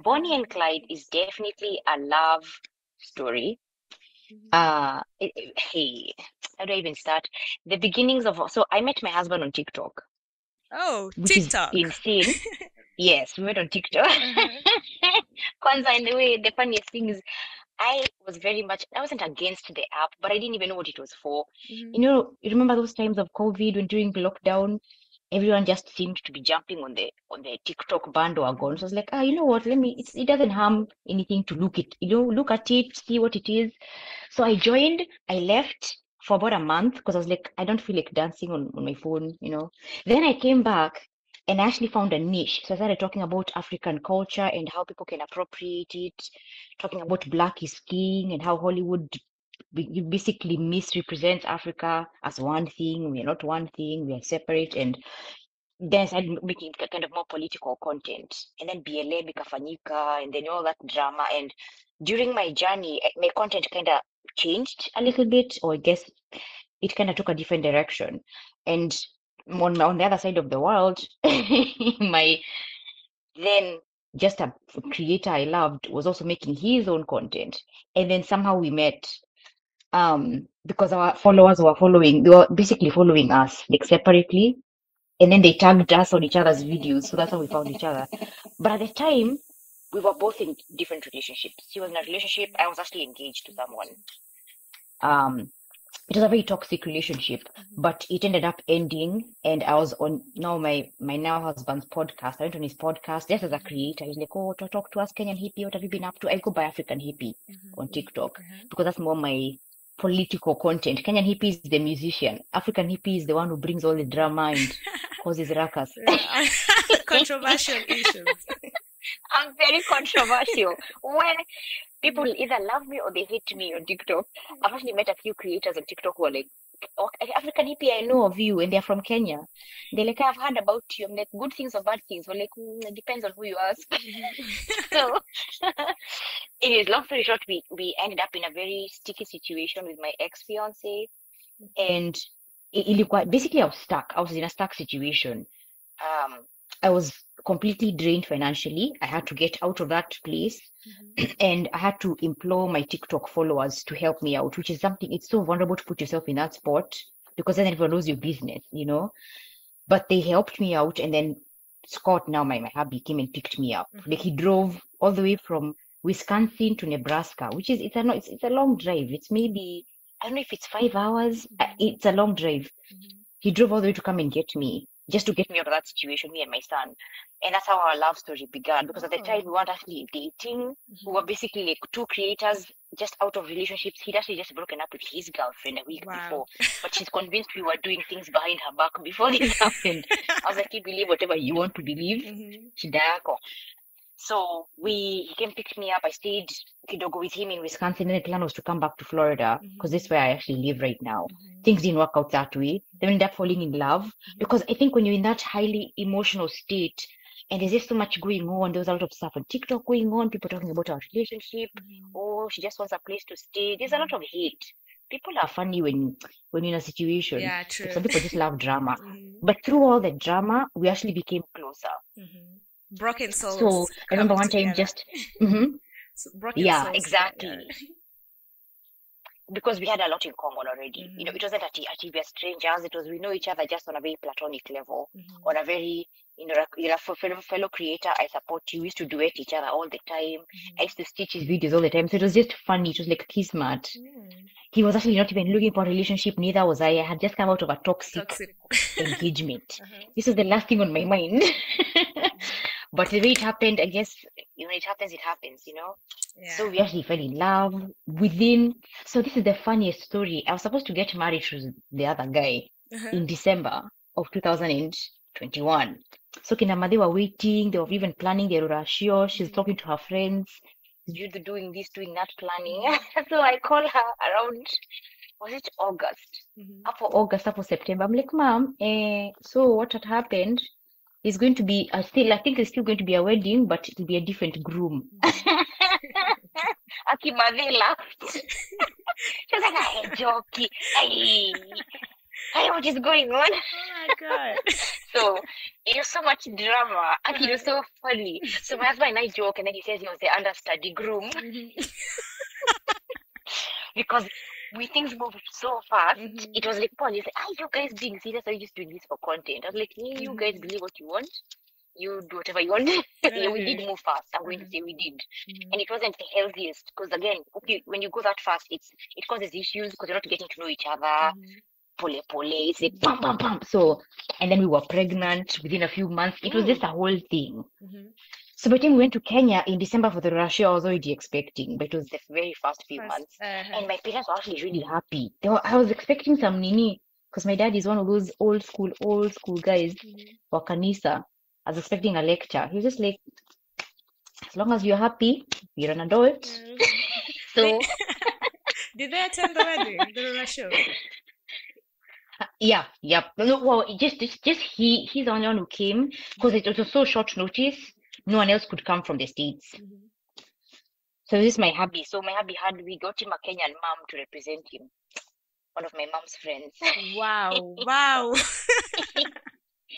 Bonnie and Clyde is definitely a love story. Hey, how do I even start? The beginnings of so I met my husband on TikTok, Oh, which is TikTok. insane. Yes, we met on TikTok. Uh-huh. Kwanzaa, in the way, the funniest thing is I wasn't against the app, but I didn't even know what it was for. Mm-hmm. You know, you remember those times of COVID when during lockdown, everyone just seemed to be jumping on the TikTok bandwagon. So I was like, you know what? It doesn't harm anything to look at it, see what it is. So I joined, I left for about a month because I was like, I don't feel like dancing on my phone. Then I came back and I actually found a niche. So I started talking about African culture and how people can appropriate it, talking about Black is King and how Hollywood basically misrepresents Africa as one thing. We are not one thing, we are separate. And then I started making kind of more political content. And then BLA Bikafanyika and then all that drama. And during my journey, my content kind of changed a little bit, or I guess it kind of took a different direction. And on the other side of the world, my then just a creator I loved was also making his own content. And then somehow we met because our followers they were basically following us like separately. And then they tagged us on each other's videos. So that's how we found each other. But at the time, we were both in different relationships. She was in a relationship. I was actually engaged to someone. Um, it was a very toxic relationship, but it ended up ending. And I was on now my now husband's podcast. I went on his podcast just as a creator. He's like, "Oh, talk to us, Kenyan Hippie. What have you been up to?" I go by African Hippie on TikTok because that's more my political content. Kenyan Hippie is the musician. African Hippie is the one who brings all the drama and causes ruckus. Yeah. Controversial issues. I'm very controversial. When people either love me or they hate me on TikTok. I've actually met a few creators on TikTok who are like, "Oh, African hippie, I know of you," and they're from Kenya. They're like, "I've heard about you." I'm like, "Good things or bad things?" We're like, "It depends on who you ask." So, anyways, long story short, we ended up in a very sticky situation with my ex-fiance, and basically I was stuck. I was in a stuck situation. Um, I was completely drained financially. I had to get out of that place and I had to implore my TikTok followers to help me out, which is something, it's so vulnerable to put yourself in that spot because then everyone knows your business. But they helped me out. And then Scott, now my hubby, came and picked me up. Like he drove all the way from Wisconsin to Nebraska, which is, it's a long drive. It's maybe, I don't know if it's 5 hours. It's a long drive. He drove all the way to come and get me, just to get me out of that situation, me and my son. And that's how our love story began. Because at the time we weren't actually dating. We were basically like two creators just out of relationships. He'd actually just broken up with his girlfriend a week before. But she's convinced we were doing things behind her back before this happened. I was like, "You believe whatever you want to believe." Shidako. So he came pick me up. I stayed kidogo with him in Wisconsin. And the plan was to come back to Florida because this is where I actually live right now. Things didn't work out that way. Then we ended up falling in love because I think when you're in that highly emotional state and there's just so much going on, there was a lot of stuff on TikTok going on, people talking about our relationship. Oh, she just wants a place to stay. There's a lot of hate. People are funny when you're in a situation. Yeah, Like true. some people just love drama. But through all the drama, we actually became closer. Broken souls. So I remember one time together. So broken yeah, souls exactly. together. Because we had a lot in common already. It wasn't that we are strangers. It was we know each other just on a very platonic level, on a very, for fellow creator, I support you. We used to duet each other all the time. I used to stitch his videos all the time. So it was just funny. It was like kismet. He was actually not even looking for a relationship. Neither was I. I had just come out of a toxic engagement. This was the last thing on my mind. But the way it happened, I guess, it happens, it happens. Yeah. So we actually fell in love so this is the funniest story. I was supposed to get married to the other guy in December of 2021. So Kinama, they were waiting, they were even planning their Rurashio. She's talking to her friends, you doing this, doing that, planning. So I call her around, was it August? After August, after September. I'm like, "Mom, so what had happened is going to be I think it's still going to be a wedding, but it'll be a different groom." Akimadhe laughed. She was like, "Hey, jokey. Hey, what is going on?" Oh my God. So You're so much drama. And you're so funny. So my husband and I joke, and then he says he was the understudy groom because things moved so fast. It was like, Paul, he's like, are you guys being serious or are you just doing this for content? I was like, hey, you guys believe what you want. You do whatever you want. Yeah, we did move fast. I'm going to say we did. And it wasn't the healthiest because, again, when you go that fast, it causes issues because you're not getting to know each other. Pole, it's like bam, bam, bam. So, and then we were pregnant within a few months. It was just a whole thing. So by the time we went to Kenya in December for the rush, I was already expecting, but it was the very first few months. And my parents were actually really happy. I was expecting some nini, because my dad is one of those old school guys for Kanisa. I was expecting a lecture. He was just like, as long as you're happy, you're an adult. So did they attend the wedding, the rush show? Yeah. No, well, just he's the only one who came because it was so short notice. No one else could come from the States. So this is my hubby. So my hubby we got him a Kenyan mom to represent him. One of my mom's friends. Wow.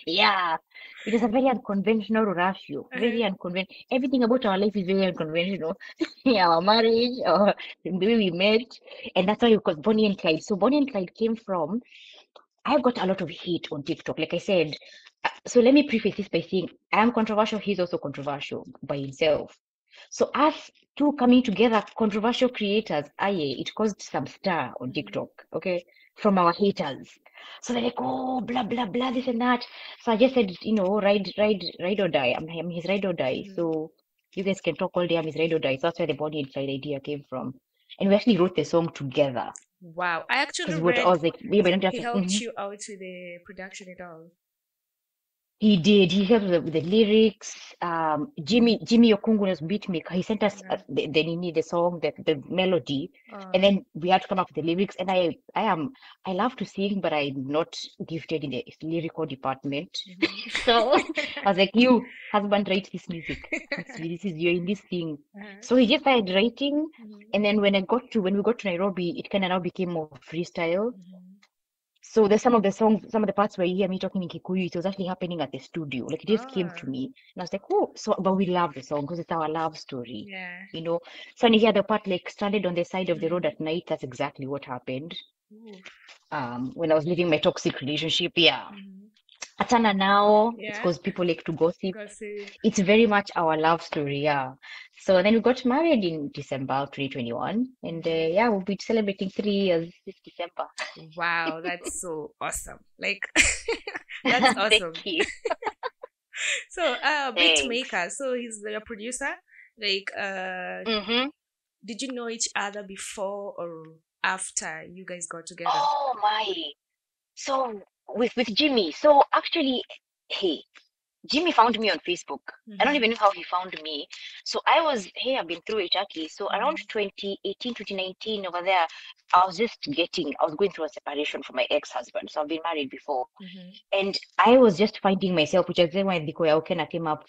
Yeah. It was a very unconventional ratio. Very unconventional. Everything about our life is very unconventional. Our marriage, or the way we met. And that's why we called Bonnie and Clyde. So Bonnie and Clyde came from, I got a lot of hate on TikTok, like I said. So let me preface this by saying I am controversial. He's also controversial by himself. So us two coming together, controversial creators, it caused some stir on TikTok, okay, from our haters. So they're like, oh, blah, blah, blah, this and that. So I just said, ride or die. I'm his ride or die. So you guys can talk all day. I'm his ride or die. So that's where the Bonnie and Clyde idea came from. And we actually wrote the song together. Wow. I actually read I was like, he helped you out with the production and all. He did. He helped with the lyrics. Jimmy Okunguna's beat maker. He sent us the song, the melody, and then we had to come up with the lyrics. And I love to sing, but I'm not gifted in the lyrical department. So I was like, you husband, write this music. You're in this thing. So he just started writing, and then when we got to Nairobi, it kind of now became more freestyle. So there's some of the parts where you hear me talking in Kikuyu, it was actually happening at the studio. Like it just came to me. And I was like, oh, but we love the song because it's our love story. Yeah. So when you hear the part like stranded on the side of the road at night, that's exactly what happened. When I was living my toxic relationship, Atana now, it's because people like to gossip. It's very much our love story, So then we got married in December 2021, and we'll be celebrating 3 years this December. Wow, that's so awesome! Like, that's awesome. Thank you. So, beat maker. So he's your producer. Like, did you know each other before or after you guys got together? Oh my! So with Jimmy. So actually, Jimmy found me on Facebook. I don't even know how he found me. So I've been through it, Jackie. So around 2018, 2019 over there, I was going through a separation from my ex-husband. So I've been married before. And I was just finding myself, which is when the Okena came up.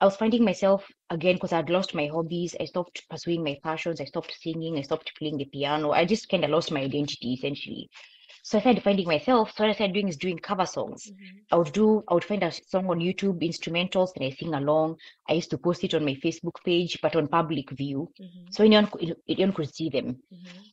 I was finding myself again because I'd lost my hobbies. I stopped pursuing my passions. I stopped singing. I stopped playing the piano. I just kind of lost my identity, essentially. So I started finding myself. So what I started doing cover songs. I would find a song on YouTube, instrumentals, and I sing along. I used to post it on my Facebook page, but on public view. So anyone could see them.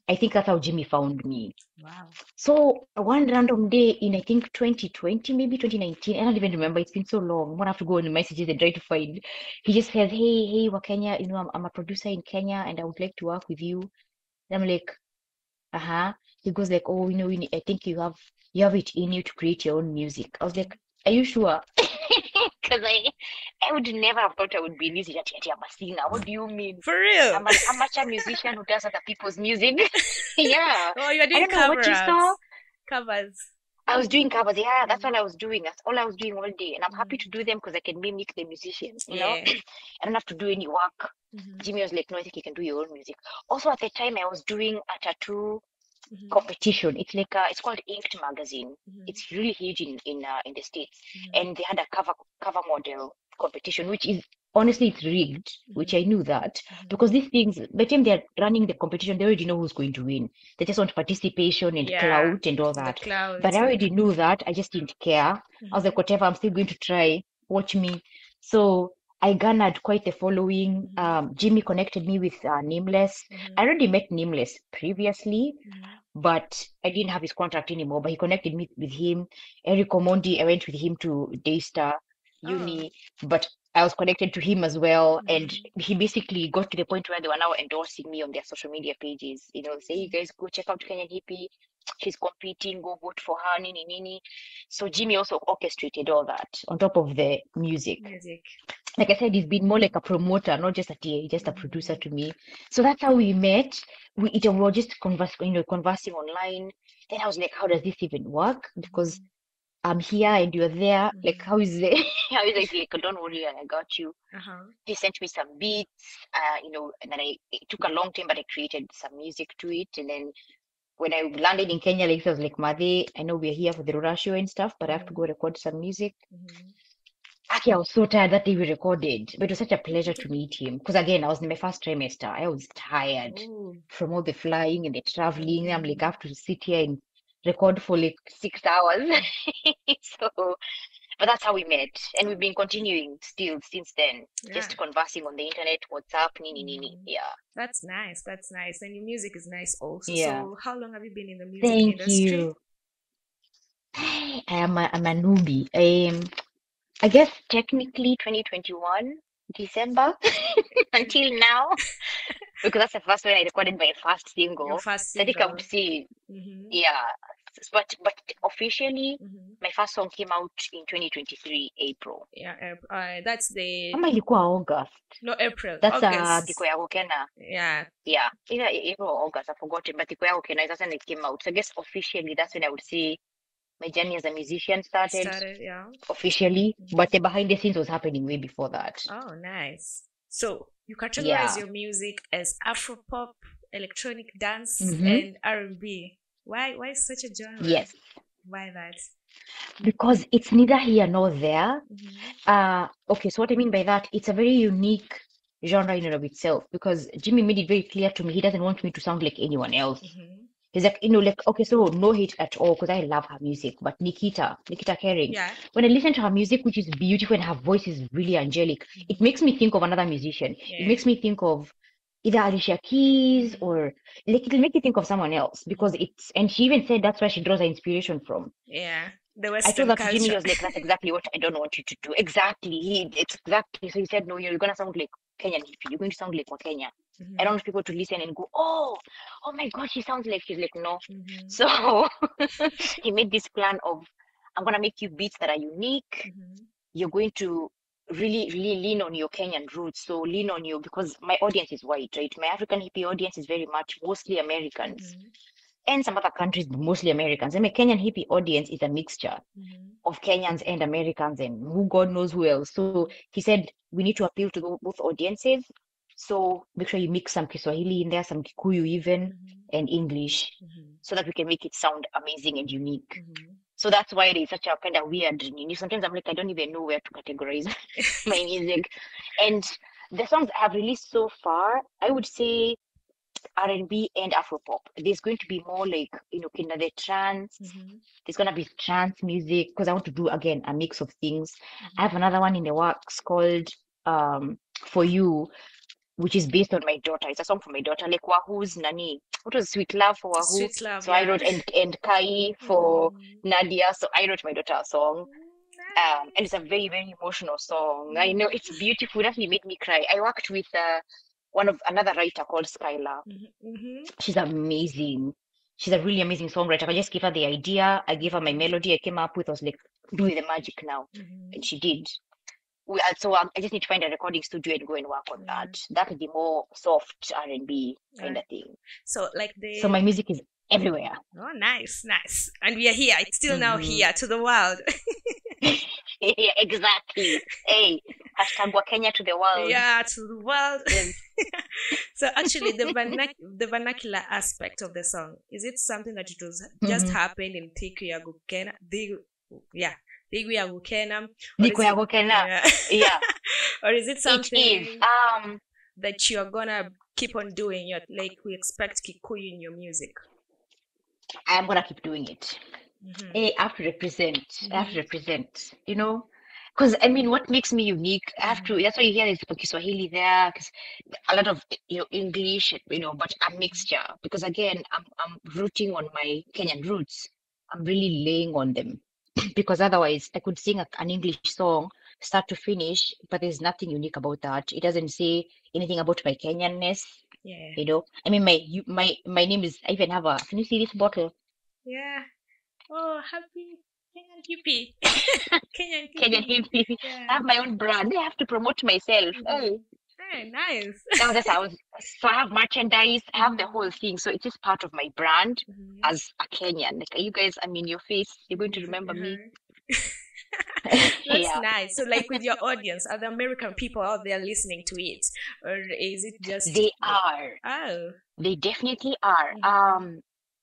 I think that's how Jimmy found me. Wow. So one random day in, I think 2020, maybe 2019, I don't even remember. It's been so long. I'm gonna have to go on the messages and try to find. He just says, hey, Wakenya, I'm a producer in Kenya and I would like to work with you. And I'm like, He goes like, oh, I think you have it in you to create your own music. I was like, are you sure? Because I would never have thought I would be in music. I'm a singer. What do you mean? For real? I'm an amateur musician who does other people's music. Yeah. Oh, you're doing covers. I was doing covers. Yeah, that's all I was doing. That's all I was doing all day. And I'm happy to do them because I can mimic the musicians, you know? I don't have to do any work. Jimmy was like, no, I think you can do your own music. Also, at the time, I was doing a tattoo competition. It's like it's called Inked magazine. It's really huge in the States, and they had a cover model competition, which is honestly it's rigged, which I knew that because these things, by the time they're running the competition, they already know who's going to win. They just want participation and clout and all that. But I already knew that. I just didn't care. I was like, whatever, I'm still going to try. watch me. So I garnered quite a following. Jimmy connected me with Nameless. I already met Nameless previously, but I didn't have his contact anymore. But he connected me with him. Eric Omondi, I went with him to Daystar Uni, but I was connected to him as well. And he basically got to the point where they were now endorsing me on their social media pages. You know, say, you guys go check out Kenyan Hippie. She's competing, go vote for her, nini nini. So Jimmy also orchestrated all that on top of the music. Like I said, he's been more like a promoter, not just a TA, just a producer to me. So that's how we met. We were just conversing online. Then I was like, how does this even work? Because I'm here and you're there. Like, how is it? How is it? Like, don't worry, I got you. He sent me some beats, and then it took a long time, but I created some music to it. And then when I landed in Kenya, like I was like, Made, I know we're here for the Rura show and stuff, but I have to go record some music. Actually, I was so tired that day we recorded, but it was such a pleasure to meet him. Because again, I was in my first trimester. I was tired from all the flying and the traveling. I'm like, I have to sit here and record for like 6 hours. So, but that's how we met. And we've been continuing still since then, just conversing on the internet, WhatsApp, nini. Yeah. That's nice. That's nice. And your music is nice also. Yeah. So how long have you been in the music industry? You. I'm a newbie. I guess technically 2021, December until now, because that's the first when I recorded my first single. Your first single. So I think I would say, yeah. But officially, my first song came out in 2023, April. Yeah, that's the. Ama ilikuwa August. No, April. That's Diko ya Wakenya. Yeah. Yeah, either April or August, I've forgotten. But Diko ya Wakenya, that's when it came out. So I guess officially, that's when I would say my journey as a musician started yeah. Officially, but the behind the scenes was happening way before that. Oh, nice. So you categorize your music as Afropop, electronic dance, and R&B. Why such a genre? Yes. Why that? Because it's neither here nor there. Okay, so what I mean by that, it's a very unique genre in and of itself, because Jimmy made it very clear to me he doesn't want me to sound like anyone else. He's like, okay, so no hate at all, because I love her music. But Nikita Kering, when I listen to her music, which is beautiful and her voice is really angelic, it makes me think of another musician. It makes me think of either Alicia Keys or like it'll make you think of someone else, because and she even said that's where she draws her inspiration from. Yeah. The Western I told that culture. to Jimmy, was like, that's exactly what I don't want you to do. Exactly. It's exactly. So he said, no, you're going to sound like Kenyan Hippie. You're going to sound like Wakenya. I don't want people to listen and go, oh my God, she sounds like, she's like, no. So he made this plan of, I'm going to make you beats that are unique. You're going to really, really lean on your Kenyan roots. So lean on you, because my audience is white, right? My African Hippie audience is very much mostly Americans. And some other countries, but mostly Americans. And my Kenyan Hippie audience is a mixture of Kenyans and Americans and who God knows who else. So he said, we need to appeal to both audiences. So make sure you mix some Kiswahili in there, some Kikuyu even, and English, so that we can make it sound amazing and unique. So that's why it is such a kind of weird. Sometimes I'm like, I don't even know where to categorize my music. And the songs I have released so far, I would say R&B and Afropop. There's going to be more like, kind of the trance. There's going to be trance music, because I want to do, again, a mix of things. I have another one in the works called For You, which is based on my daughter. It's a song for my daughter, like Wahu's Nani. What was Sweet Love for Wahu? Sweet Love, so I wrote, and Kai for Nadia. So I wrote my daughter a song. And it's a very, very emotional song. I know, it's beautiful. It actually made me cry. I worked with another writer called Skylar. She's amazing. She's a really amazing songwriter. I just gave her the idea. I gave her my melody. I came up with. I was like, do the magic now, and she did. So I just need to find a recording studio and go and work on that. That would be more soft R&B kind of thing. So So my music is everywhere. Oh, nice. And we are here. It's still now here to the world. Yeah, exactly. Hey, hashtag Wakenya to the world. Yeah, to the world. So actually, the vernacular aspect of the song, is it something that it was just happened in Tiku ya Gukena? Tiku ya Gukena. Yeah. Or is it something that you're gonna keep on doing? Like, we expect Kikuyu in your music. I'm gonna keep doing it. I have to represent. I have to represent. Because I mean, what makes me unique? I have to. That's why you hear there's Kiswahili there, because a lot of English, but a mixture. Because again, I'm rooting on my Kenyan roots. I'm really laying on them, because otherwise I could sing an English song start to finish, but there's nothing unique about that. It doesn't say anything about my Kenyanness. Yeah. I mean, my name is. I even have a. Can you see this bottle? Yeah. Oh, happy Kenyan hippie. Kenyan Kenyan hippie. Hippie. Yeah. I have my own brand. I have to promote myself. Hey. Hey, nice. Now that's how. So I have merchandise. I have the whole thing. So it is part of my brand as a Kenyan. Like you guys, I'm in your face. You're going to remember me. That's Yeah. nice. So, like with your audience, are the American people out there listening to it, or is it just? They are. Oh. They definitely are.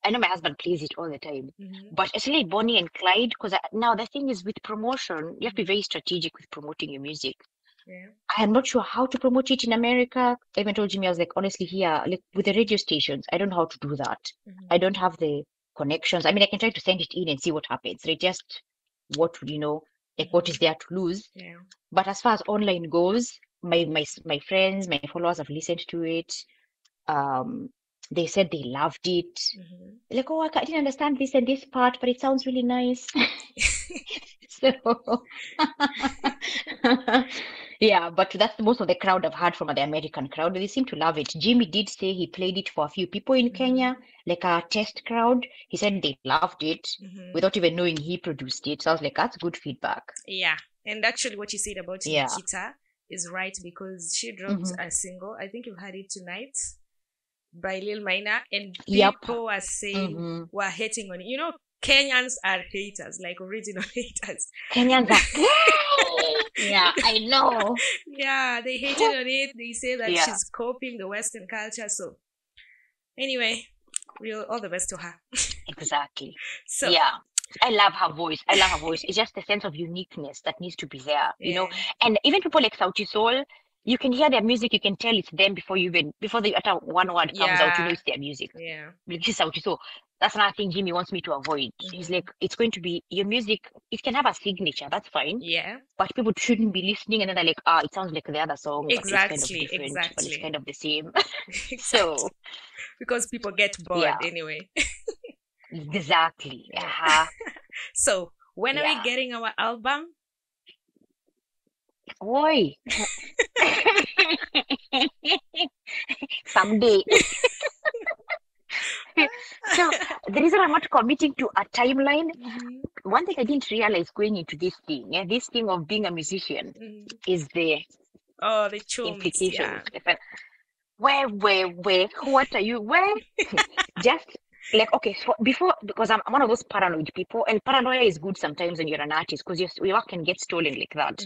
I know my husband plays it all the time, but especially Bonnie and Clyde, because now the thing is with promotion, you have to be very strategic with promoting your music. Yeah. I am not sure how to promote it in America. I even told Jimmy, I was like, honestly, here, like with the radio stations, I don't know how to do that. I don't have the connections. I mean, I can try to send it in and see what happens. Right? Just what like what is there to lose. Yeah. But as far as online goes, my friends, my followers have listened to it. They said they loved it. Like, oh, I didn't understand this and this part, but it sounds really nice. So, yeah, but that's most of the crowd I've heard from the American crowd. They seem to love it. Jimmy did say he played it for a few people in Kenya, like a test crowd. He said they loved it without even knowing he produced it. So I was like, that's good feedback. Yeah, and actually, what you said about Nikita is right, because she dropped a single. I think you've heard it tonight by Lil Minor, and people are saying we're hating on it. Kenyans are haters, like original haters. Kenyans are yeah, I know. Yeah, they hated on it. They say that she's copying the Western culture. So anyway, all the best to her. Exactly. So yeah. I love her voice. It's just the sense of uniqueness that needs to be there, And even people like Sauti Sol, you can hear their music, you can tell it's them before they utter one word comes out, it's their music. Yeah. This is Sauti Sol. That's another thing Jimmy wants me to avoid. He's like, it's going to be your music. It can have a signature, that's fine. Yeah. But people shouldn't be listening and then they're like, it sounds like the other song, but it's kind of different, but it's kind of the same. So because people get bored anyway. Exactly. So when are we getting our album? Oi. Someday. So the reason I'm not committing to a timeline, one thing I didn't realize going into this thing of being a musician, is the implications. Where, what are you? Where? Just like, okay, so before, because I'm one of those paranoid people, and paranoia is good sometimes when you're an artist, because your work can get stolen like that.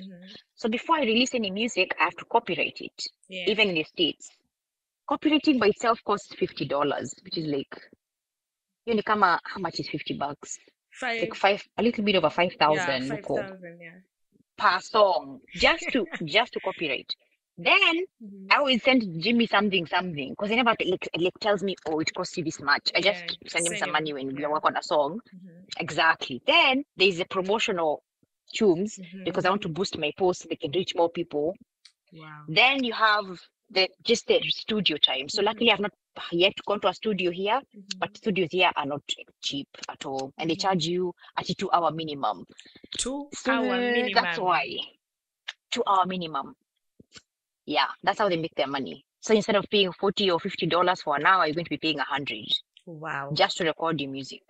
So before I release any music, I have to copyright it, even in the States. Copywriting by itself costs $50, which is like, how much is $50? Like a little bit over 5,000 per song, just to copyright. Then I always send Jimmy something, because he never like tells me, oh, it costs you this much. I just send him some money when we work on a song. Exactly. Then there's a promotional tunes, because I want to boost my posts, they can reach more people. Wow. Then you have the studio time. So luckily I've not yet gone to a studio here, but studios here are not cheap at all, and they charge you at a 2-hour minimum. 2-hour minimum. That's why 2-hour minimum. Yeah, that's how they make their money. So instead of paying $40 or $50 for an hour, you're going to be paying $100. Wow. Just to record your music.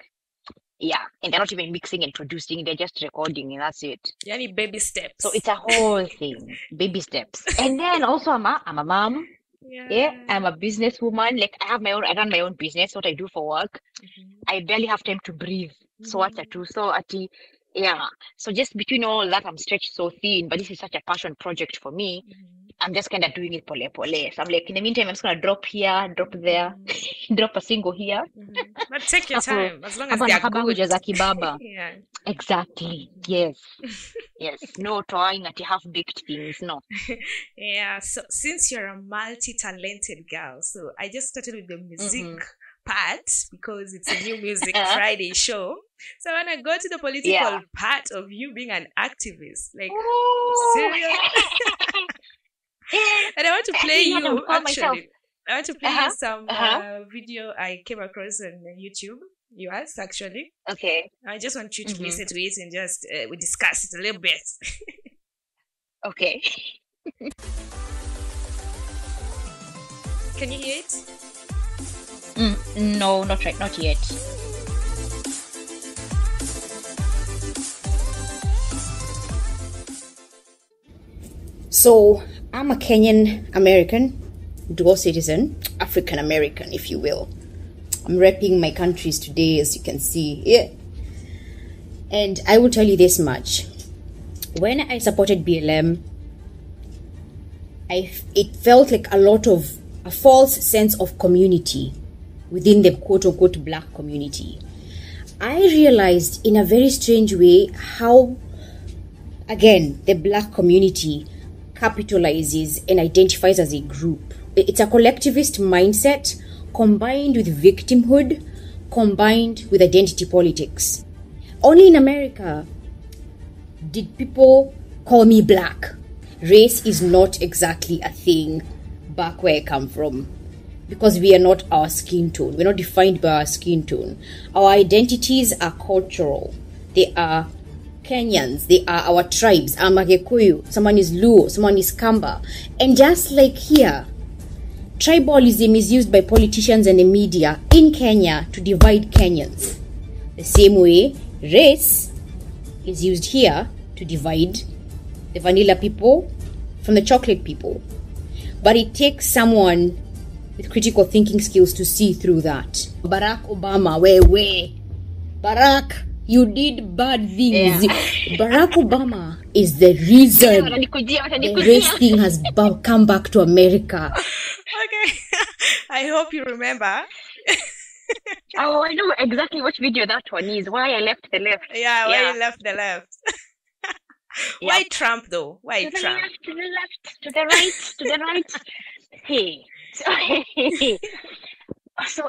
Yeah, and they're not even mixing and producing, they're just recording, and that's it. You need baby steps. So it's a whole thing, baby steps. And then also I'm a mom. Yeah, I'm a businesswoman. Like I run my own business, what I do for work. I barely have time to breathe. So so just between all that, I'm stretched so thin, but this is such a passion project for me. I'm just kind of doing it pole. So I'm like, in the meantime, I'm just going to drop here, drop there, drop a single here. But take your time, as long as they're good. Yeah. Exactly. Yes. Yes. No trying at half-baked things, no. Yeah. So since you're a multi-talented girl, so I just started with the music part because it's a New Music Friday show. So I want to go to the political Yeah. part of you being an activist. Like, Ooh. serious? And I want to play You know, you, call myself. actually. I want to play Uh-huh. you some Uh-huh. video I came across on YouTube. Yours, actually. Okay. I just want you to Mhm. listen to it and just we discuss it a little bit. Okay. Can you hear it? No, not yet. So I'm a Kenyan American, dual citizen, African American, if you will. I'm repping my countries today, as you can see. Yeah. And I will tell you this much. When I supported BLM, it felt like a false sense of community within the quote-unquote black community. I realized in a very strange way how, again, the black community capitalizes and identifies as a group. It's a collectivist mindset combined with victimhood, combined with identity politics. Only in America did people call me black. Race is not exactly a thing back where I come from, because we are not our skin tone. We're not defined by our skin tone. Our identities are cultural. They are Kenyans. They are our tribes. I'm a Gikuyu. Someone is Luo. Someone is Kamba. And just like here, tribalism is used by politicians and the media in Kenya to divide Kenyans. The same way, race is used here to divide the vanilla people from the chocolate people. But it takes someone with critical thinking skills to see through that. Barack Obama, where? Barack, you did bad things. Yeah. Barack Obama is the reason the race thing has come back to America. Okay. I hope you remember. Oh, I know exactly which video that one is. Why I left the left. Yeah, why you left the left. Why Yep. Trump though? Why To the Trump? left, to the left, to the right, to the right. Hey. So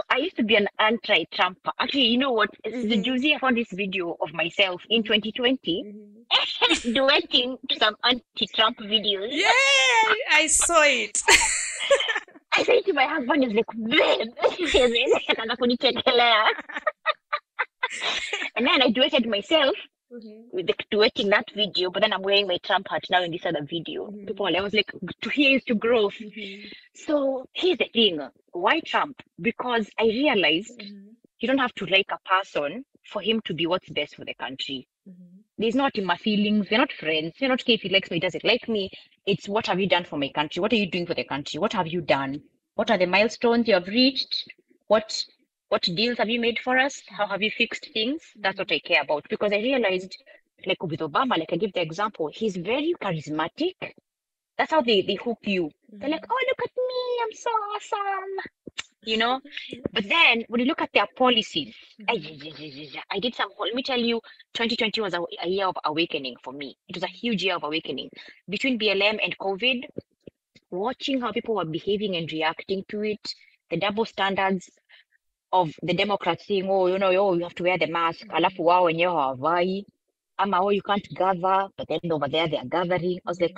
I used to be an anti-Trumper. Actually, you know what? The Juicy, I found this video of myself in 2020 duetting to some anti-Trump videos. Yeah, I saw it. I said to my husband, he's like, babe, akaanza kunichekelea. And then I duetted myself with the duetting that video, but then I'm wearing my Trump hat now in this other video. I was like, to here is to growth. So here's the thing. Why Trump? Because I realized you don't have to like a person for him to be what's best for the country. There's not in my feelings. We're not friends. We're not okay if he likes me, he doesn't like me. It's what have you done for my country? What are you doing for the country? What have you done? What are the milestones you have reached? What deals have you made for us? How have you fixed things? That's what I care about. Because I realized, like with Obama, like I give the example, he's very charismatic. That's how they hook you. They're like, oh, look at me, I'm so awesome. You know? But then when you look at their policies, I did some, let me tell you, 2020 was a year of awakening for me. It was a huge year of awakening. Between BLM and COVID, watching how people were behaving and reacting to it, the double standards of the Democrats saying, oh, you have to wear the mask, alafu wao wenyewe hawavai, ama oh, you can't gather, but then over there they are gathering. I was like,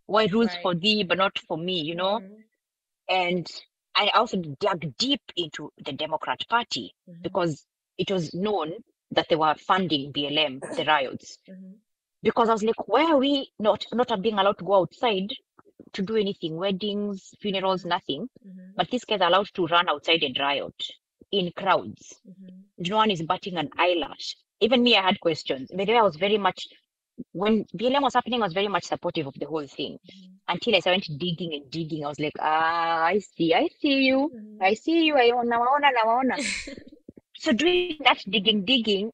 why rules for thee but not for me, you know? And I also dug deep into the Democrat Party because it was known that they were funding BLM, the riots. Because I was like, why are we not being allowed to go outside to do anything, weddings, funerals, nothing, but these guys are allowed to run outside and riot in crowds. No one is batting an eyelash. Even me, I had questions. By the way, I was very much, when BLM was happening, I was very much supportive of the whole thing. Until I went digging and digging, I was like, I see you. I see you, nawaona. So doing that digging,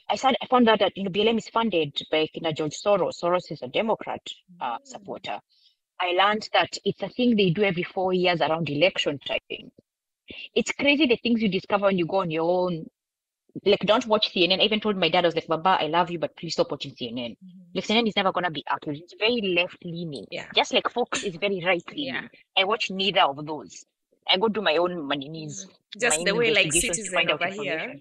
I found out that BLM is funded by George Soros. Soros is a Democrat supporter. I learned that it's a thing they do every 4 years around election time. It's crazy the things you discover when you go on your own. Like, don't watch CNN. I even told my dad, I was like, Baba, I love you, but please stop watching CNN. Like, CNN is never going to be accurate. It's very left-leaning. Yeah. Just like Fox is very right-leaning. I watch neither of those. I go do my own needs, my Just own the way like investigations to Citizen find out over here.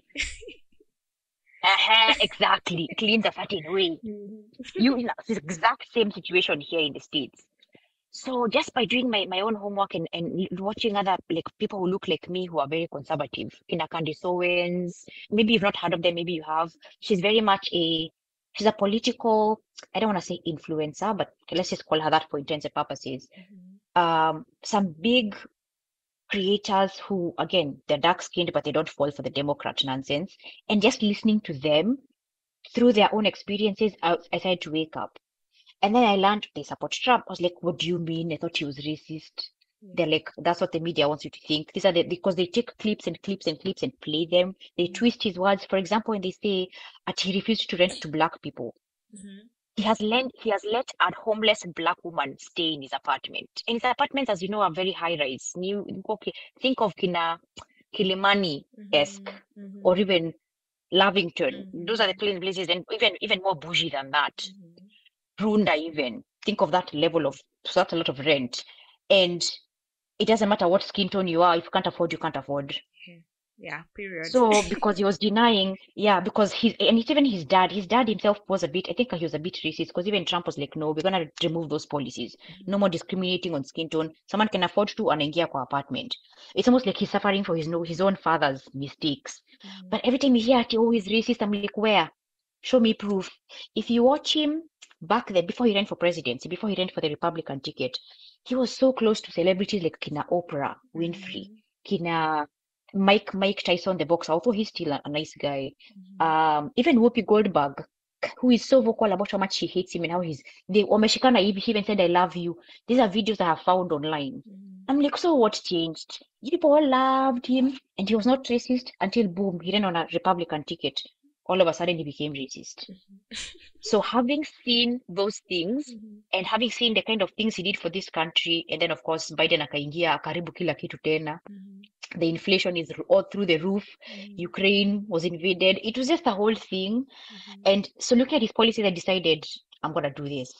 information. Exactly. Cleans a certain way. It's the exact same situation here in the States. So just by doing my own homework and watching other like people who look like me who are very conservative, Candice Owens, maybe you've not heard of them, maybe you have. She's very much she's a political, I don't want to say influencer, but let's just call her that for intents and purposes. Some big creators who, again, they're dark skinned, but they don't fall for the Democrat nonsense. And just listening to them through their own experiences, I started to wake up. And then I learned they support Trump. I was like, what do you mean? I thought he was racist. They're like, that's what the media wants you to think. These are because they take clips and clips and clips and play them. They twist his words. For example, when they say that he refused to rent to black people. He has let a homeless black woman stay in his apartment. And his apartments, as you know, are very high rise. Okay, think of Kilimani-esque or even Lavington. Those are the places, and even more bougie than that. Runda even. Think of that level of such a lot of rent. And it doesn't matter what skin tone you are, if you can't afford, you can't afford. Yeah, period. So because he was denying, because it's even his dad himself was I think he was a bit racist, because even Trump was like, no, we're gonna remove those policies. No more discriminating on skin tone. Someone can afford to anaingia kwa apartment. It's almost like he's suffering for his own father's mistakes. But every time you hear he always racist, I'm like, where? Show me proof. If you watch him back then, before he ran for presidency, before he ran for the Republican ticket, he was so close to celebrities like Kina Oprah Winfrey, Kina Mike Tyson, the boxer, although he's still a nice guy. Even Whoopi Goldberg, who is so vocal about how much she hates him and how Omeshikana even said, I love you. These are videos I have found online. I'm like, so what changed? You people all loved him and he was not racist until boom, he ran on a Republican ticket. All of a sudden he became racist. So having seen those things and having seen the kind of things he did for this country, and then of course Biden akaingia karibu kila kitu tena. The inflation is all through the roof. Ukraine was invaded. It was just a whole thing. And so looking at his policies, I decided I'm going to do this.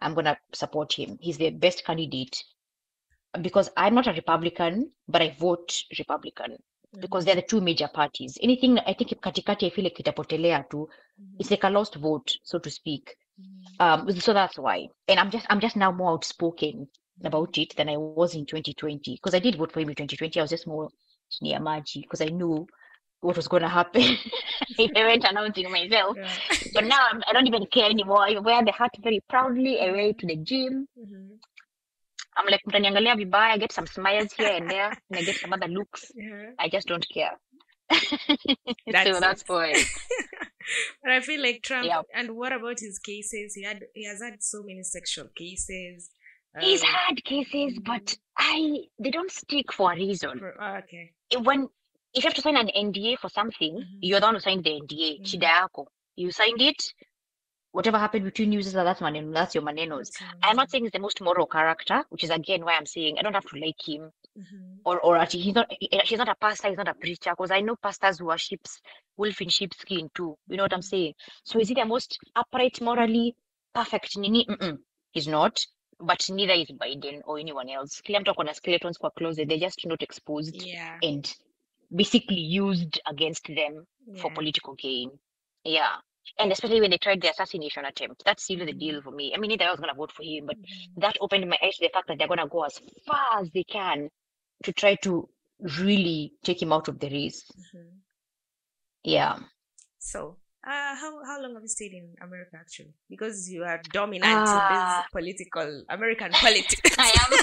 I'm going to support him. He's the best candidate. Because I'm not a Republican, but I vote Republican. Because they're the two major parties. Anything, I think, katikati, I feel like itapotelea too. It's like a lost vote, so to speak. So that's why. And I'm just now more outspoken about it than I was in 2020. Because I did vote for him in 2020. I was just more near Maji because I knew what was going to happen if I went announcing myself. But now I don't even care anymore. I wear the hat very proudly. I wear it to the gym. I'm like, mtaniangalia vibaya, I get some smiles here and there, and I get some other looks. I just don't care. That's why. But I feel like Trump, and what about his cases? He has had so many sexual cases. He's had cases, but they don't stick for a reason. Okay. If you have to sign an NDA for something, you're the one who signed the NDA. Shida yako. You signed it. Whatever happened between you, that's your manenos. I'm not saying he's the most moral character, which is again why I'm saying I don't have to like him. Or actually he's not a pastor, he's not a preacher, because I know pastors who are wolf in sheep's skin too. You know what I'm saying? So is he the most upright, morally perfect nini? He's not. But neither is Biden or anyone else. Kila mtu akona skeletons kwa closet, they're just not exposed and basically used against them for political gain. Yeah. And especially when they tried the assassination attempt. That's still the deal for me. I mean, neither I was going to vote for him, but that opened my eyes to the fact that they're going to go as far as they can to try to really take him out of the race. Yeah. So, how long have you stayed in America actually? Because you are dominant in this American politics. I am.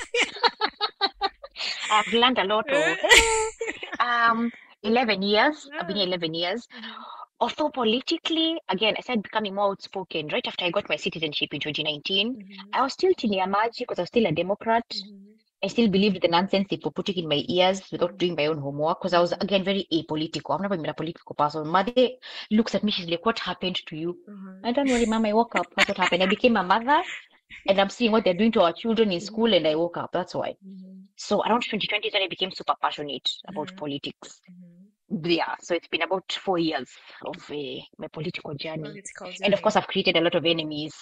I've learned a lot. 11 years. I've been here 11 years. Although politically, again, I started becoming more outspoken right after I got my citizenship in 2019. I was still Maji because I was still a Democrat. I still believed the nonsense they were putting in my ears without doing my own homework because I was, again, very apolitical. I've never been a political person. Mother looks at me, she's like, what happened to you? I don't worry, Mom, I woke up. That's what happened. I became a mother and I'm seeing what they're doing to our children in school and I woke up. That's why. So around 2020, then I became super passionate about politics. Yeah, so it's been about 4 years of my political journey. And of course, I've created a lot of enemies,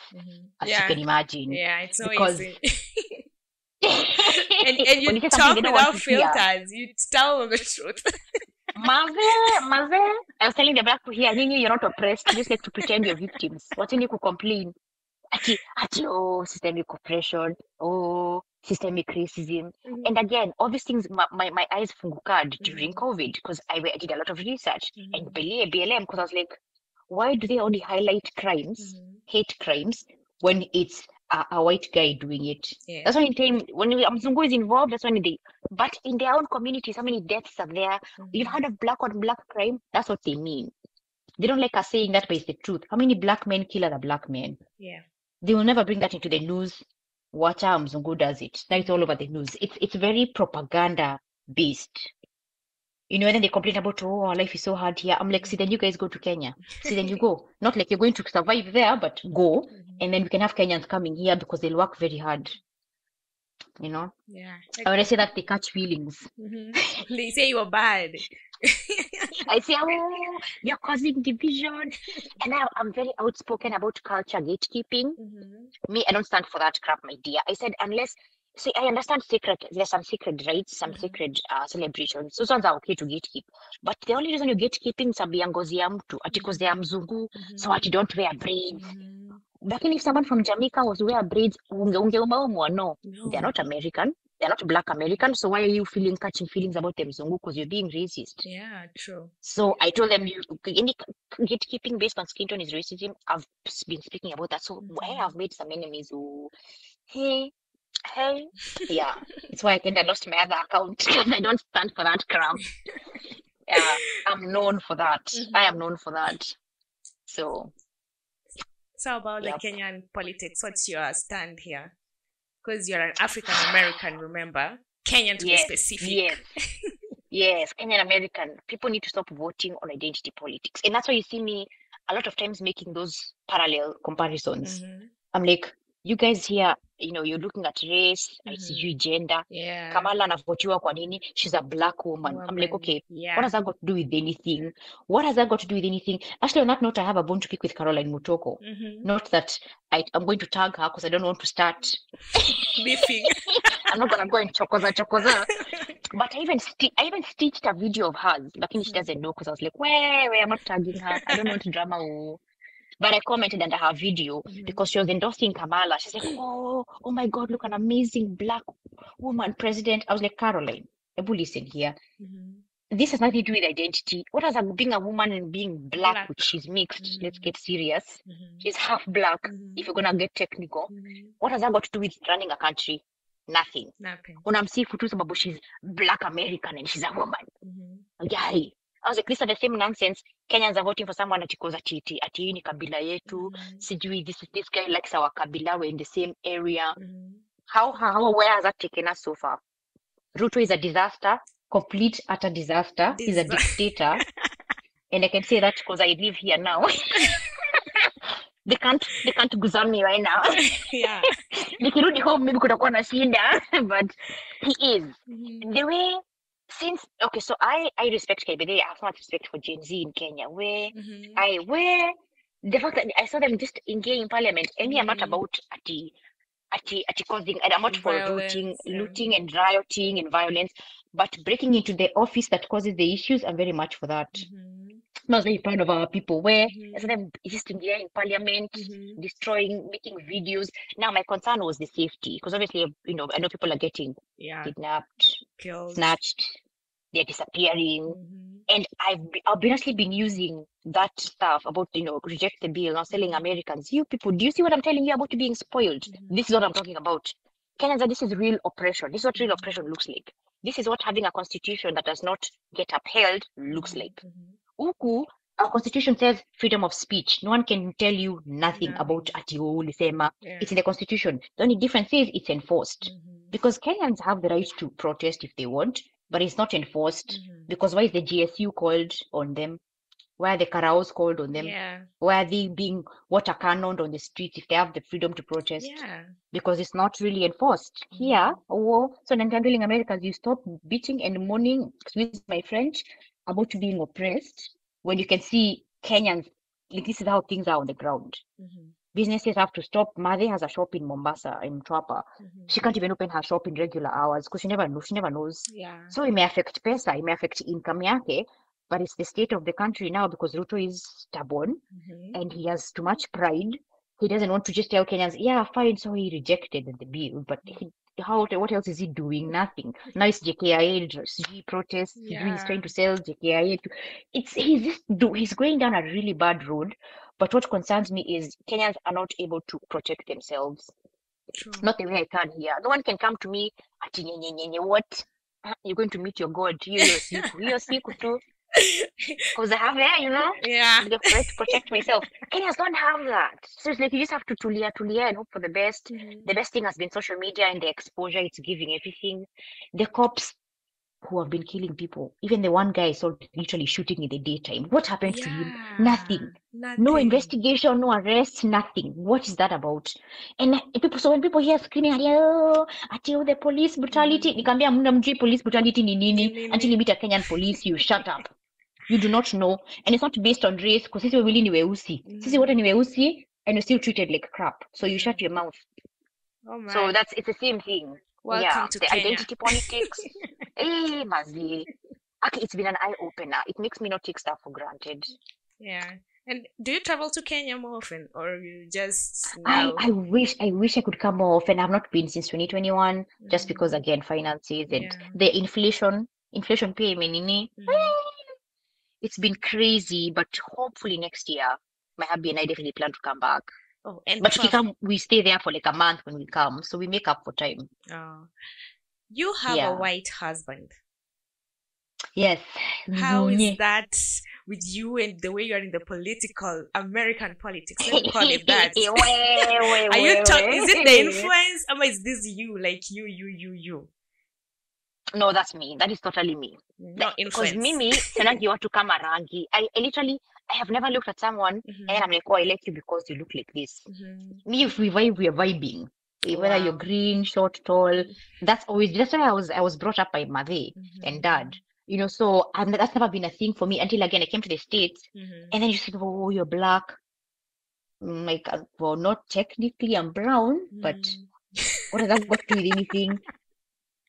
as you can imagine. Yeah, it's so because easy. and you When you say something talk they don't want without to hear. filters. You tell the truth. Maze, I was telling the black to hear, Nini, you're not oppressed. You just like to pretend you're victims. What's in you to complain? Ati, oh, systemic oppression, oh, systemic racism. And again, all these things, my eyes fungukad during COVID because I did a lot of research and BLM because I was like, why do they only highlight crimes, hate crimes, when it's a white guy doing it? Yeah. That's when when Mzungu is involved, that's when they, but in their own communities, how many deaths are there? You've heard of black on black crime? That's what they mean. They don't like us saying that, but it's the truth. How many black men kill other black men? Yeah. They will never bring that into the news. Watch how Mzungu does it. Now it's all over the news. It's very propaganda based. You know, and then they complain about, oh, our life is so hard here. I'm like, see, then you guys go to Kenya. See, then you go. Not like you're going to survive there, but go. And then we can have Kenyans coming here because they'll work very hard. You know? Yeah. And when I say that, they catch feelings. They say you're bad. I say, oh, you're causing division. And I'm very outspoken about culture gatekeeping. Me, I don't stand for that crap, my dear. I said, unless, see, I understand there's some sacred rites, some sacred celebrations. Those ones are okay to gatekeep. But the only reason you're gatekeeping is ngozi ya mtu, ati because they are mzungu, so ati don't wear braids. Lakini if someone from Jamaica was wear braids, no, they're not American. They're not black American. So why are you catching feelings about them mzungu? Because you're being racist. Yeah, true. So I told them, any gatekeeping based on skin tone is racism. I've been speaking about that. So I have made some enemies who, hey, yeah. It's why I kind of lost my other account. I don't stand for that crap. Yeah, I'm known for that. I am known for that. So about the Kenyan politics, what's your stand here? Because you're an African American, remember? Kenyan to be specific. Yes, Kenyan American. People need to stop voting on identity politics. And that's why you see me a lot of times making those parallel comparisons. I'm like, you guys here, you know, you're looking at race, I see you gender. Yeah. Kamala anavotiwa kwa nini? She's a black woman. I'm like, okay, what has that got to do with anything? What has that got to do with anything? Actually, on that note, I have a bone to pick with Caroline Mutoko. Not that I'm going to tag her because I don't want to start beefing. I'm not gonna go and chokoza. But I even stitched a video of hers, but she doesn't know because I was like, wait, I'm not tagging her. I don't want drama. But I commented under her video because she was endorsing Kamala. She's like, oh my God, look, an amazing black woman president. I was like, Caroline, listen here. This has nothing to do with identity. What has being a woman and being black, which she's mixed? Let's get serious. She's half black, if you're gonna get technical. What has that got to do with running a country? Nothing. Unamsifu tu sababu she's black American and she's a woman. Yai. I was like, these are the same nonsense. Kenyans are voting for someone ati hii ni kabila yetu. Sijui this guy likes our kabila, we're in the same area. Where has that taken us so far? Ruto is a disaster, complete utter disaster. He's a dictator. And I can say that because I live here now. They can't guzan me right now. Yeah. Nikirudi home maybe kutakuwa na shida, but he is. The way okay, so I respect KBD. I have so much respect for Gen Z in Kenya. Where the fact that I saw them just engage in parliament, and me, I'm not about causing, I'm not for looting and rioting and violence, but breaking into the office that causes the issues, I'm very much for that. I was very proud of our people where I saw them just engage in parliament, destroying, making videos. Now my concern was the safety, because obviously, you know, I know people are getting kidnapped, killed, snatched, they're disappearing. And I've honestly been using that stuff about, you know, reject the bill, not selling Americans. You people, do you see what I'm telling you about being spoiled? This is what I'm talking about. Kenyans, this is real oppression. This is what real oppression looks like. This is what having a constitution that does not get upheld looks like. Uku, our constitution says freedom of speech. No one can tell you nothing about ati ulisema. It's in the constitution. The only difference is it's enforced. Because Kenyans have the right to protest if they want, but it's not enforced. Because why is the GSU called on them? Why are the Karaos called on them? Why are they being water cannoned on the streets if they have the freedom to protest? Because it's not really enforced. Here, so then telling Americans, you stop beating and mourning, excuse my French, about being oppressed, when you can see Kenyans, like, this is how things are on the ground. Businesses have to stop. Mother has a shop in Mombasa, in Mtwapa. She can't even open her shop in regular hours because she never knows. She never knows. Yeah. So it may affect pesa, it may affect income yake, but it's the state of the country now because Ruto is stubborn and he has too much pride. He doesn't want to just tell Kenyans, yeah, fine. So he rejected the bill, but what else is he doing? Nothing. Now it's JKIA protests. He's trying to sell JKIA. He's going down a really bad road. But what concerns me is Kenyans are not able to protect themselves. True. Not the way I can here. No one can come to me, ati what? You're going to meet your God. You're sick too. Because I have hair, Yeah. the right to protect myself. Kenyans don't have that. So it's like you just have to tulia and hope for the best. The best thing has been social media and the exposure it's giving everything. The cops who have been killing people. Even the one guy I saw literally shooting in the daytime. What happened to him? Nothing. No investigation, no arrest, nothing. What is that about? And when people hear screaming, the police brutality, nikamwambia hamna mjui police brutality ni nini. Until you meet a Kenyan police, you shut up. You do not know. And it's not based on race, because sisi wawili ni weusi. Sisi wote ni weusi, and you're still treated like crap. So you shut your mouth. Oh my. So it's the same thing. Welcome to the Kenya. Identity politics. Hey, Mazi. Okay, it's been an eye-opener. It makes me not take stuff for granted. Yeah. And do you travel to Kenya more often, or you just now? I wish I could come more often. I've not been since 2021, just because, again, finances and the inflation pay menini. It's been crazy, but hopefully next year, my hubby and I definitely plan to come back. Oh, and but we stay there for like a month when we come, so we make up for time. Oh. You have a white husband. Yes. How is that with you and the way you are in the American politics? Let me call it that. Are you is it the influence, or is this you, like you? No, that's me. That is totally me. No influence. Because mimi, senagi watu kama rangi. I have never looked at someone and I'm like, oh, I like you because you look like this. Me, if we vibe, we are vibing. Whether you're green, short, tall, that's why I was brought up by mother and dad. So that's never been a thing for me until again I came to the States, and then you said, oh, you're black. Like, well, not technically I'm brown, but what has that got to do with anything?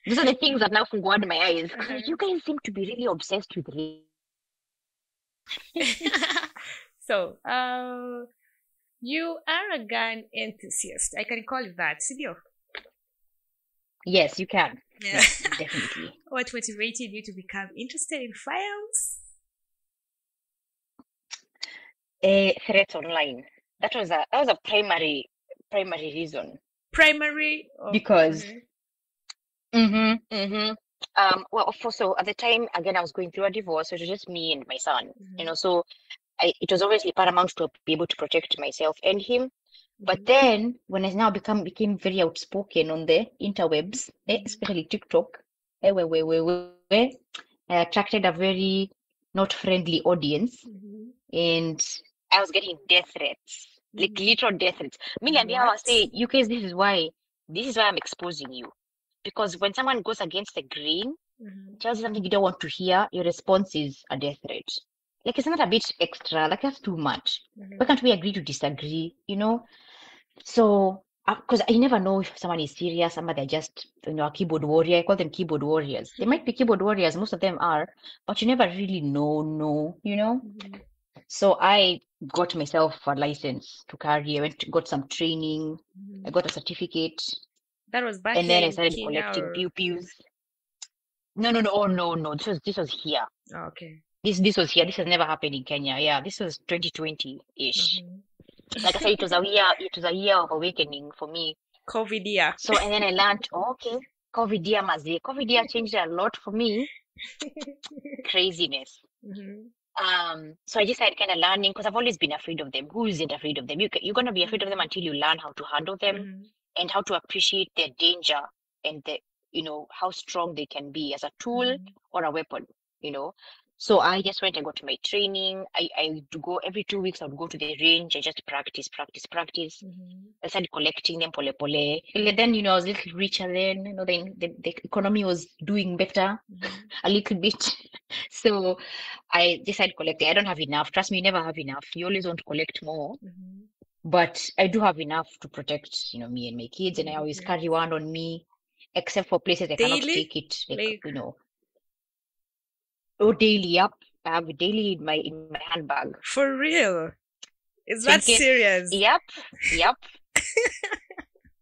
Those are the things that now funguad my eyes. You guys seem to be really obsessed with race. So, you are a gun enthusiast. I can call it that, Sidio. Yes, you can. Yeah. Yes, definitely. What motivated you to become interested in firearms? Threats online. That was a primary reason. Primary? Because so at the time, again, I was going through a divorce, so it was just me and my son. So it was obviously paramount to be able to protect myself and him. But then, when I now became very outspoken on the interwebs, especially TikTok, I attracted a very not friendly audience, and I was getting death threats, like literal death threats. I was saying, you guys, this is why I'm exposing you, because when someone goes against the grain, tells you something you don't want to hear, your response is a death threat. Like, it's not a bit extra, like that's too much. Why can't we agree to disagree, So, because I never know if someone is serious, or they're just, a keyboard warrior. I call them keyboard warriors. They might be keyboard warriors, most of them are, but you never really know, So I got myself a license to carry. I got some training. I got a certificate. That was back and then I started collecting pew-pews. No. Oh, no. This was here. Oh, okay. This was here. This has never happened in Kenya. Yeah, this was 2020-ish. Like I said, it was a year of awakening for me. COVID year. So, and then I learned, okay, COVID year, Mazi. COVID year changed a lot for me. Craziness. So I just started kind of learning, because I've always been afraid of them. Who isn't afraid of them? You're going to be afraid of them until you learn how to handle them and how to appreciate their danger and how strong they can be as a tool or a weapon, So I just went and got my training. I would go every 2 weeks. I would go to the range and just practice. I started collecting them pole. And then, I was a little richer then. Then the economy was doing better a little bit. So I decided collecting. I don't have enough. Trust me, you never have enough. You always want to collect more. But I do have enough to protect, me and my kids, and I always carry one on me, except for places I cannot Daily? take it, daily up. I have it daily in my handbag. For real? Is So in that case, serious? Yep.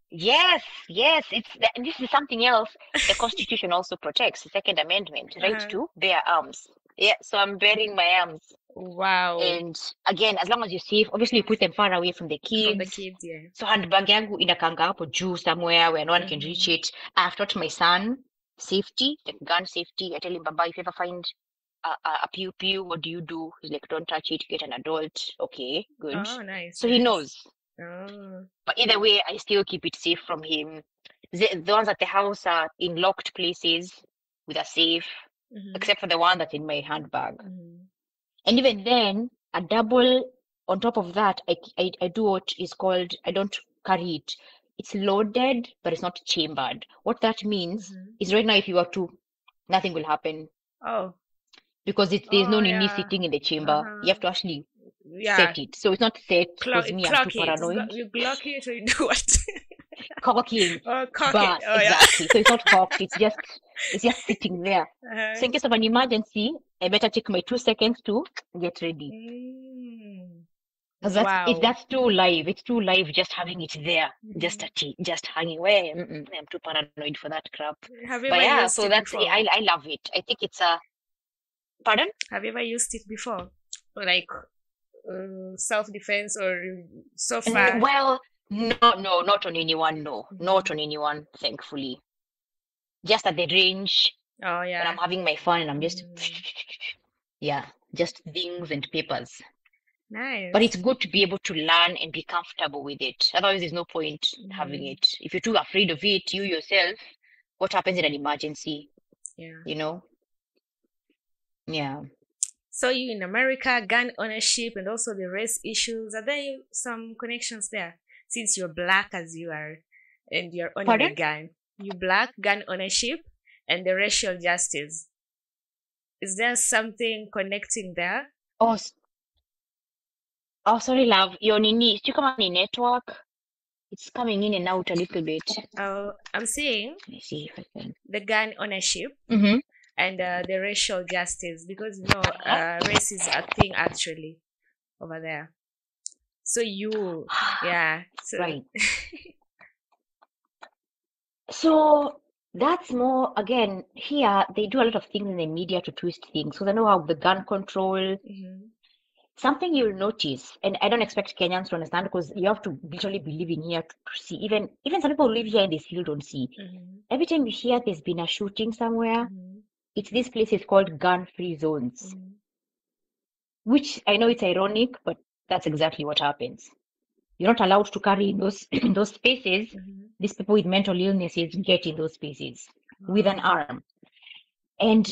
Yes. This is something else. The Constitution also protects the Second Amendment, right to bear arms. Yeah, so I'm bearing my arms. Wow. And again, as long as you're safe, obviously you put them far away from the kids. From the kids, yeah. So handbag yangu inakanga hapo juu somewhere where no one can reach it. I've taught my son safety, like gun safety. I tell him, Baba, if you ever find a pew pew, what do you do? He's like, don't touch it, get an adult. Okay, good. Oh, nice. So he knows. Oh. But either way, I still keep it safe from him. The ones at the house are in locked places with a safe, except for the one that's in my handbag. And even then, a double on top of that, I do what is called, I don't carry it. It's loaded, but it's not chambered. What that means is right now, if you are to, nothing will happen. Oh. Because there's no Nini sitting in the chamber. You have to actually set it. So it's not set because me, I'm too paranoid. You block it or you do what? Cocking. Cock But it. Oh, exactly. So it's not cocked. It's just sitting there. So in case of an emergency, I better take my 2 seconds to get ready. Because that's too live. It's too live just having it there, just hanging. I'm too paranoid for that crap. Have you ever used it before? I love it. I think it's a. Pardon? Have you ever used it before, or like self-defense, or so far? Well, no, not on anyone. No, not on anyone. Thankfully, just at the range. Oh yeah. When I'm having my fun and I'm just, just things and papers. Nice. But it's good to be able to learn and be comfortable with it. Otherwise, there's no point having it. If you're too afraid of it, you yourself, what happens in an emergency? Yeah. Yeah. So you in America, gun ownership and also the race issues, are there some connections there? Since you're black as you are and you're owning a gun. You black, gun ownership and the racial justice. Is there something connecting there? Oh, sorry, love. Your Nini, do you come on the network? It's coming in and out a little bit. Oh, I'm saying. Let me see if I can. The gun ownership. And the racial justice, because race is a thing actually over there. So right. So that's more, again, here they do a lot of things in the media to twist things. So they know how the gun control. Something you'll notice, and I don't expect Kenyans to understand because you have to literally be living here to see. Even some people who live here and they still don't see. Every time you hear there's been a shooting somewhere, it's this place is called gun-free zones, which I know it's ironic, but that's exactly what happens. You're not allowed to carry in those spaces. These people with mental illnesses get in those spaces with an arm, and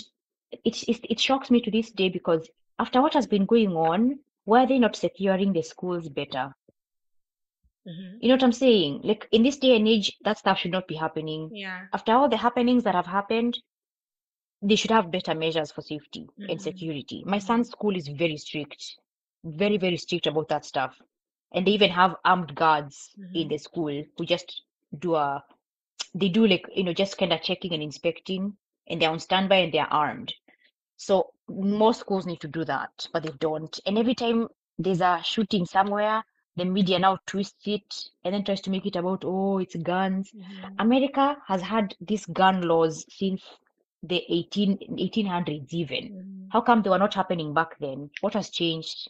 it shocks me to this day because after what has been going on, why are they not securing the schools better? You know what I'm saying? Like in this day and age, that stuff should not be happening. Yeah. After all the happenings that have happened, they should have better measures for safety and security. My son's school is very strict, very, very strict about that stuff. And they even have armed guards in the school who just do like, just kind of checking and inspecting, and they're on standby and they're armed. So most schools need to do that, but they don't. And every time there's a shooting somewhere, the media now twists it and then tries to make it about, it's guns. America has had these gun laws since the 1800s even. How come they were not happening back then? What has changed?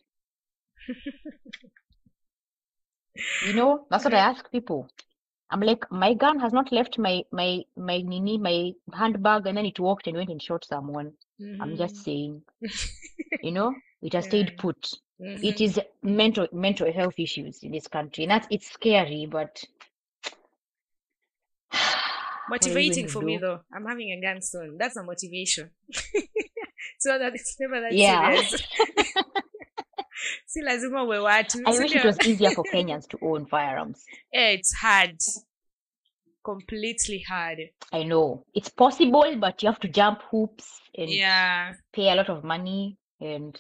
That's what I ask people. I'm like, my gun has not left my handbag and then it walked and went and shot someone. I'm just saying, it has stayed put. It is mental health issues in this country, and it's scary, but motivating for me though. I'm having a gun soon. That's a motivation. So that it's never that serious. Si lazima uwe watu. I wish it was easier for Kenyans to own firearms. It's hard. Completely hard. I know. It's possible, but you have to jump hoops and pay a lot of money and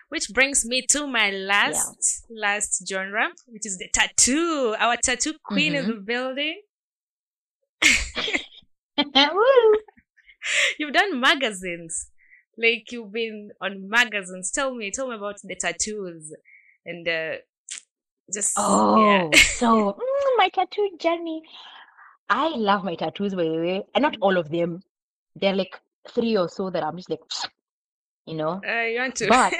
Which brings me to my last genre, which is the tattoo. Our tattoo queen in the building. Woo. You've done magazines. Like, you've been on magazines. Tell me about the tattoos and just So my tattoo journey. I love my tattoos, by the way, and not all of them. There are like 3 or so that I'm just like, you know. You want to? But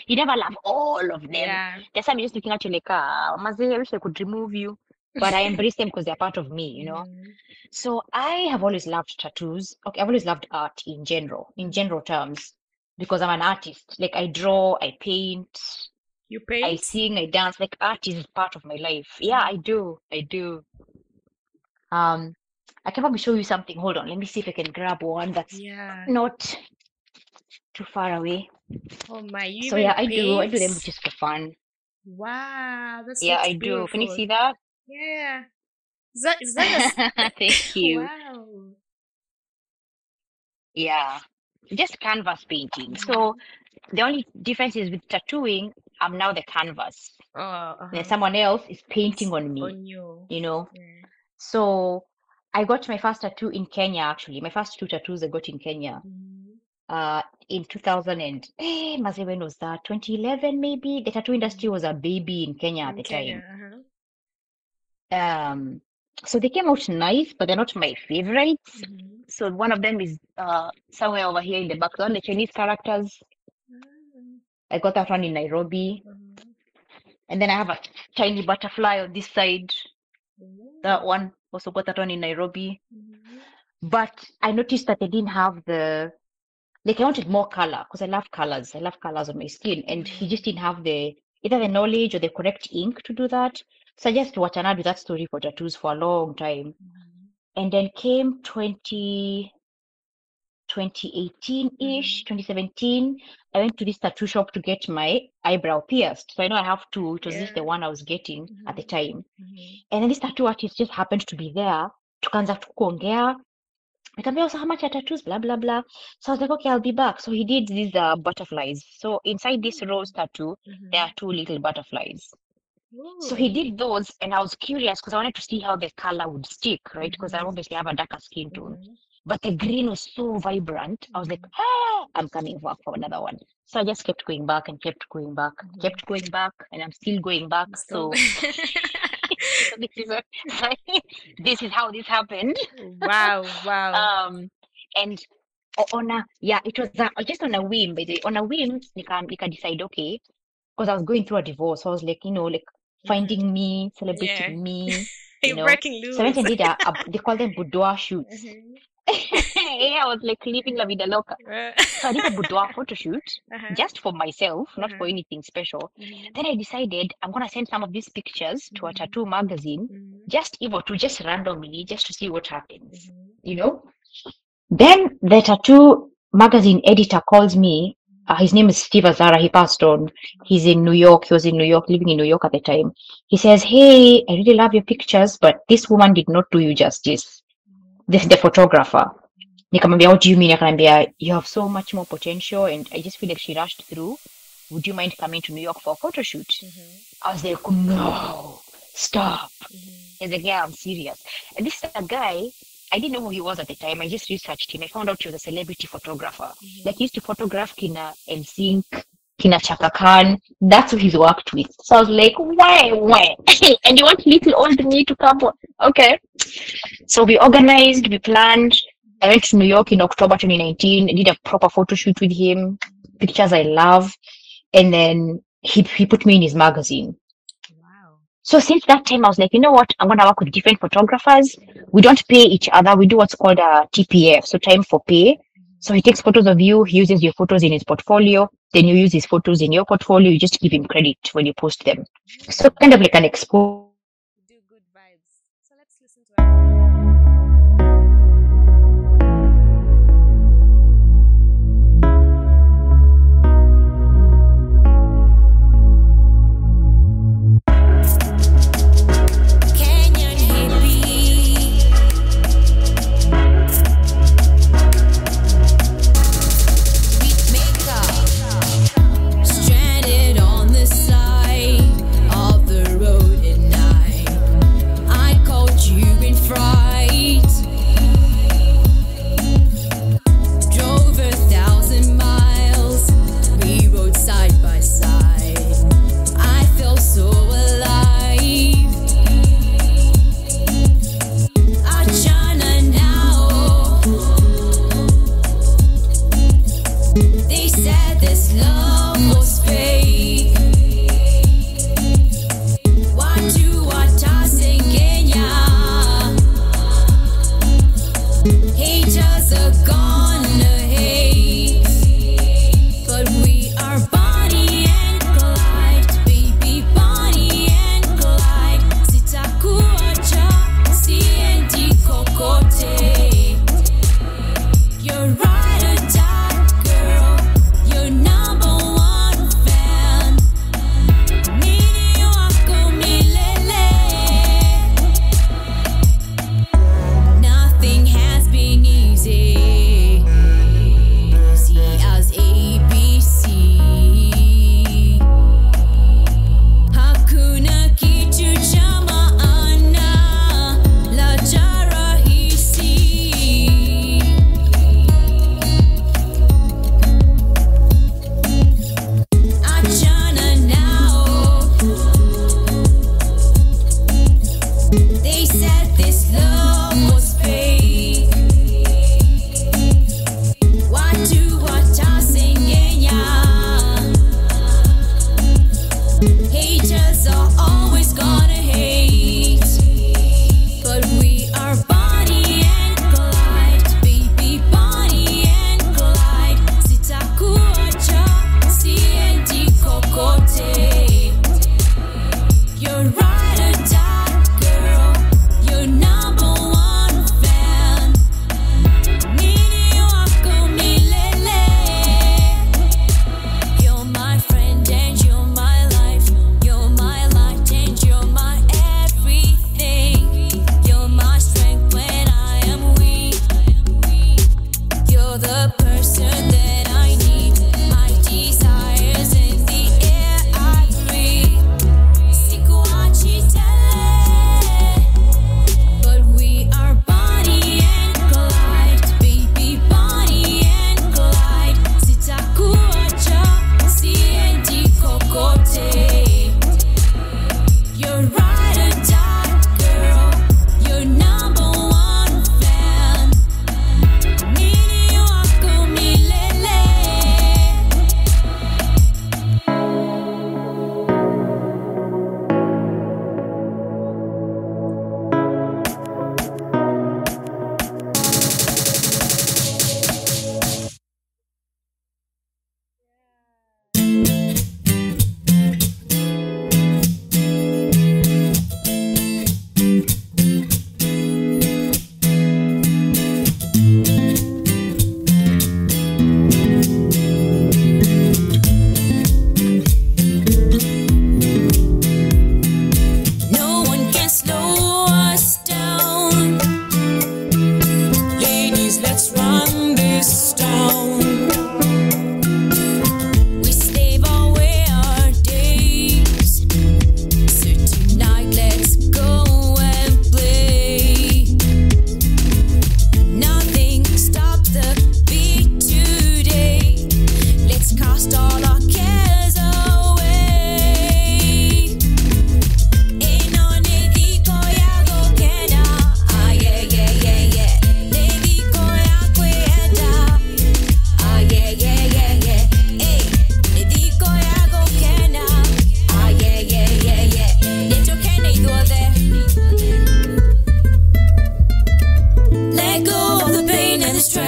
you never love all of them. Yeah. There's some you're just looking at you like, Mazi, I wish I could remove you. But I embrace them because they're part of me, you know. So I have always loved tattoos. Okay, I've always loved art in general terms, because I'm an artist. Like, I draw, I paint. You paint? I sing, I dance. Like, art is part of my life. Yeah, I do. I can probably show you something. Hold on, let me see if I can grab one that's not too far away. Oh my! You so yeah, I do them just for fun. Wow, that's I beautiful. do. Can you see that? Yeah. Is that a... Thank you. Wow. Yeah, just canvas painting. So the only difference is with tattooing, I'm now the canvas. Then someone else is painting on me. On you. You know. Yeah. So I got my first tattoo in Kenya. Actually, my first 2 tattoos I got in Kenya. In 2000 and when was that? 2011 maybe. The tattoo industry was a baby in Kenya at the time. So they came out nice, but they're not my favorites. So one of them is somewhere over here in the background, the Chinese characters. I got that one in Nairobi. And then I have a tiny butterfly on this side. That one, also got that one in Nairobi. But I noticed that they didn't have I wanted more color, because I love colors. I love colors on my skin. And he just didn't have either the knowledge or the correct ink to do that. So I just watched with that story for tattoos for a long time. And then came 2018-ish, 2017, I went to this tattoo shop to get my eyebrow pierced. So I know I have 2. It was just the one I was getting at the time. And then this tattoo artist just happened to be there. Tukaanza kuongea. Nikamwambia, also, how much are tattoos? Blah, blah, blah. So I was like, okay, I'll be back. So he did these butterflies. So inside this rose tattoo, there are 2 little butterflies. So he did those, and I was curious because I wanted to see how the color would stick, right? Because I obviously have a darker skin tone. But the green was so vibrant. I was like, I'm coming back for another one. So I just kept going back and kept going back, and I'm still going back. So this is how this happened. Wow. And it was just on a whim. By the way, on a whim, nika decide, okay, because I was going through a divorce. So I was like, finding me, celebrating me. Breaking loose. So I went and did they call them boudoir shoots. I was like living la vida loca. So I did a boudoir photo shoot just for myself, not for anything special. Then I decided I'm gonna send some of these pictures to a tattoo magazine, just randomly, just to see what happens. Then the tattoo magazine editor calls me. His name is Steve Azara. He passed on. He's in New York. He was in New York, living in New York at the time. He says, hey, I really love your pictures, but this woman did not do you justice. This is the photographer. Nikamwambia, what do you mean? Nikamwambia, you have so much more potential, and I just feel like she rushed through. Would you mind coming to New York for a photo shoot? I was like, no, stop. He's like, yeah, I'm serious. And this is a guy, I didn't know who he was at the time. I just researched him. I found out he was a celebrity photographer. Like, he used to photograph Kina NSYNC, Kina Chaka Khan. That's who he's worked with. So I was like, why? And you want little old me to come? Okay. So we organized, we planned. I went to New York in October 2019. I did a proper photo shoot with him. Pictures I love. And then he put me in his magazine. Wow. So since that time, I was like, you know what? I'm going to work with different photographers. We don't pay each other. We do what's called a TPF, so time for pay. So he takes photos of you. He uses your photos in his portfolio. Then you use his photos in your portfolio. You just give him credit when you post them. So kind of like an expo. Do good vibes. So let's listen to Kenyan Hippie.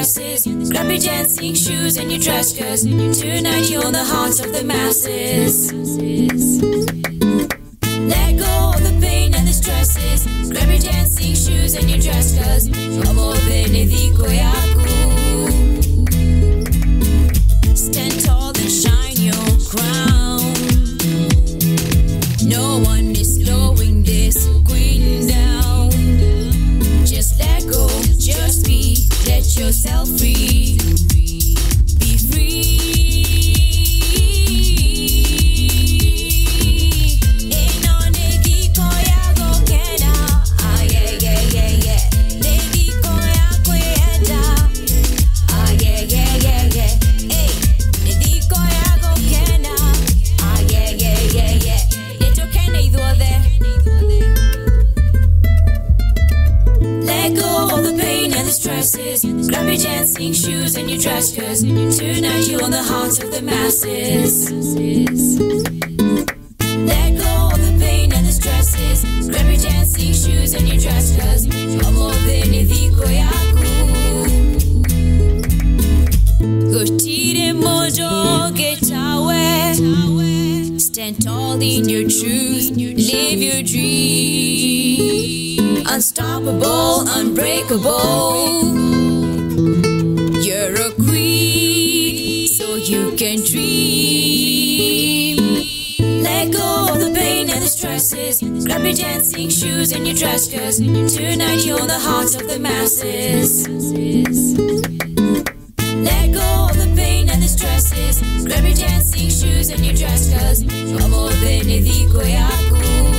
stresses. Grab your dancing shoes and your dress, cause tonight you're on the hearts of the masses. Let go of the pain and the stresses. Grab your dancing shoes and your dress, cause amo benedico yaku. Stand tall and shine your crown. No one is slowing this queen down. Just let go, just be, let yourself free. Be free. Grab your dancing shoes and your dress, cause tonight you're on the hearts of the masses. Let go of the pain and the stresses. Grab your dancing shoes and your dress, cause amo benedico yaku. Gotire mojo getawe. Stand tall in your truth, live your dream. Unstoppable, unbreakable. You're a queen, so you can dream. Let go of the pain and the stresses. Grab your dancing shoes and your dress, cause tonight you're on the hearts of the masses. Let go of the pain and the stresses. Grab your dancing shoes and your dress, cause amo benedico yaku.